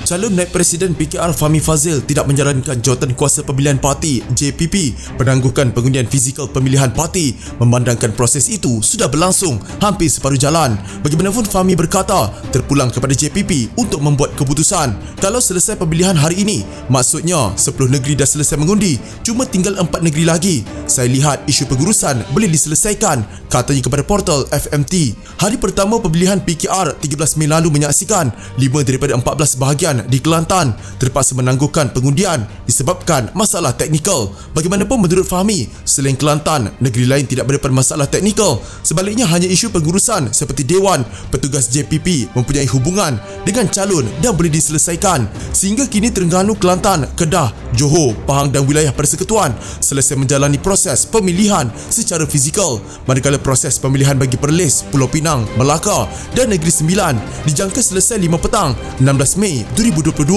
Calon Naib Presiden PKR Fahmi Fadzil tidak menjalankan jawatan kuasa pemilihan parti JPP penangguhkan pengundian fizikal pemilihan parti memandangkan proses itu sudah berlangsung hampir separuh jalan. Bagaimanapun Fahmi berkata terpulang kepada JPP untuk membuat keputusan. Kalau selesai pemilihan hari ini, maksudnya 10 negeri dah selesai mengundi, cuma tinggal 4 negeri lagi. Saya lihat isu pengurusan boleh diselesaikan, katanya kepada portal FMT. Hari pertama pemilihan PKR 13 Mei lalu menyaksikan 5 daripada 14 bahagian di Kelantan terpaksa menangguhkan pengundian disebabkan masalah teknikal. Bagaimanapun menurut Fahmi, selain Kelantan, negeri lain tidak berdepan masalah teknikal. Sebaliknya hanya isu pengurusan seperti Dewan, petugas JPP mempunyai hubungan dengan calon dan boleh diselesaikan. Sehingga kini Terengganu, Kelantan, Kedah, Johor, Pahang dan wilayah Persekutuan selesai menjalani proses pemilihan secara fizikal. Manakala proses pemilihan bagi Perlis, Pulau Pinang, Melaka dan Negeri Sembilan dijangka selesai 5 petang 16 Mei 2022.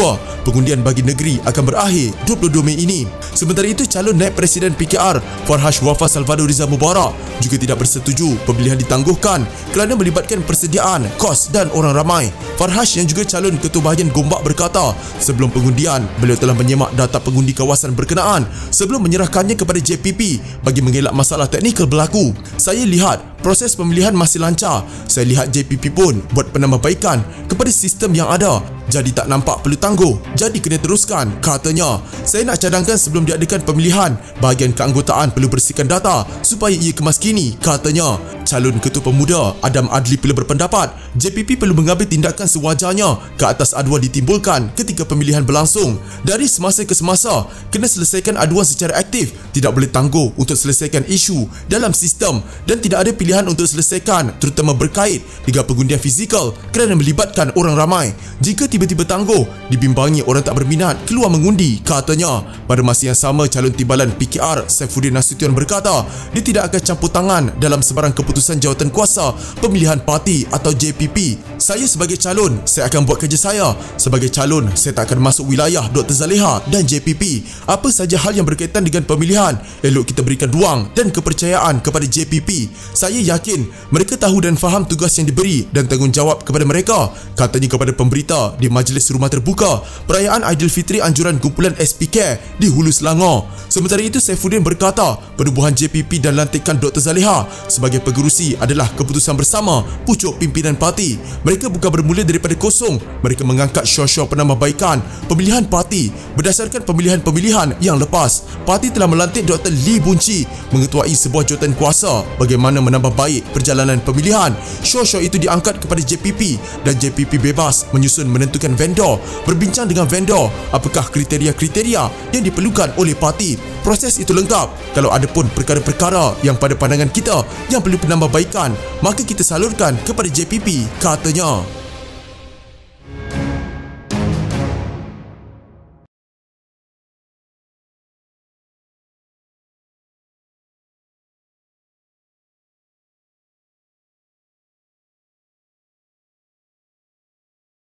Pengundian bagi negeri akan berakhir 22 Mei ini. Sementara itu, calon Naib Presiden PKR Farhash Wafah Salvador Riza Mubarak juga tidak bersetuju pemilihan ditangguhkan kerana melibatkan persediaan, kos dan orang ramai. Farhash yang juga calon Ketua Bahagian Gombak berkata, sebelum pengundian, beliau telah menyemak data pengundi kawasan berkenaan sebelum menyerahkannya kepada JPP bagi mengelak masalah teknikal berlaku. Saya lihat proses pemilihan masih lancar. Saya lihat JPP pun buat penambahbaikan kepada sistem yang ada. Jadi tak nampak perlu tangguh. Jadi kena teruskan, katanya. Saya nak cadangkan sebelum diadakan pemilihan, bahagian keanggotaan perlu bersihkan data supaya ia kemaskini, katanya. Calon Ketua Pemuda Adam Adli pula berpendapat JPP perlu mengambil tindakan sewajarnya ke atas aduan ditimbulkan ketika pemilihan berlangsung. Dari semasa ke semasa, kena selesaikan aduan secara aktif. Tidak boleh tangguh untuk selesaikan isu dalam sistem dan tidak ada pilihan untuk selesaikan, terutama berkait dengan pengundian fizikal kerana melibatkan orang ramai. Jika tiba-tiba tangguh, dibimbangi orang tak berminat keluar mengundi, katanya. Pada masa yang sama, calon timbalan PKR Saifuddin Nasution berkata dia tidak akan campur tangan dalam sebarang keputusan jawatan kuasa pemilihan parti atau JPP. Saya sebagai calon, saya akan buat kerja saya. Sebagai calon, saya tak akan masuk wilayah Dr. Zaleha dan JPP. Apa saja hal yang berkaitan dengan pemilihan, elok kita berikan ruang dan kepercayaan kepada JPP. Saya yakin mereka tahu dan faham tugas yang diberi dan tanggungjawab kepada mereka, katanya kepada pemberita di Majlis Rumah Terbuka perayaan Aidilfitri anjuran kumpulan SPK di Hulu Selangor. Sementara itu, Saifuddin berkata penubuhan JPP dan lantikan Dr. Zaleha sebagai pengerusi adalah keputusan bersama pucuk pimpinan parti. Mereka bukan bermula daripada kosong. Mereka mengangkat syur-syur penambahbaikan pemilihan parti berdasarkan pemilihan-pemilihan yang lepas. Parti telah melantik Dr. Lee Boon Chee mengetuai sebuah jawatan kuasa bagaimana menambah baik perjalanan pemilihan. Syur-syur itu diangkat kepada JPP dan JPP bebas menyusun menentukan vendor, berbincang dengan vendor apakah kriteria-kriteria yang diperlukan oleh parti. Proses itu lengkap. Kalau ada pun perkara-perkara yang pada pandangan kita yang perlu penambahbaikan, maka kita salurkan kepada JPP, katanya.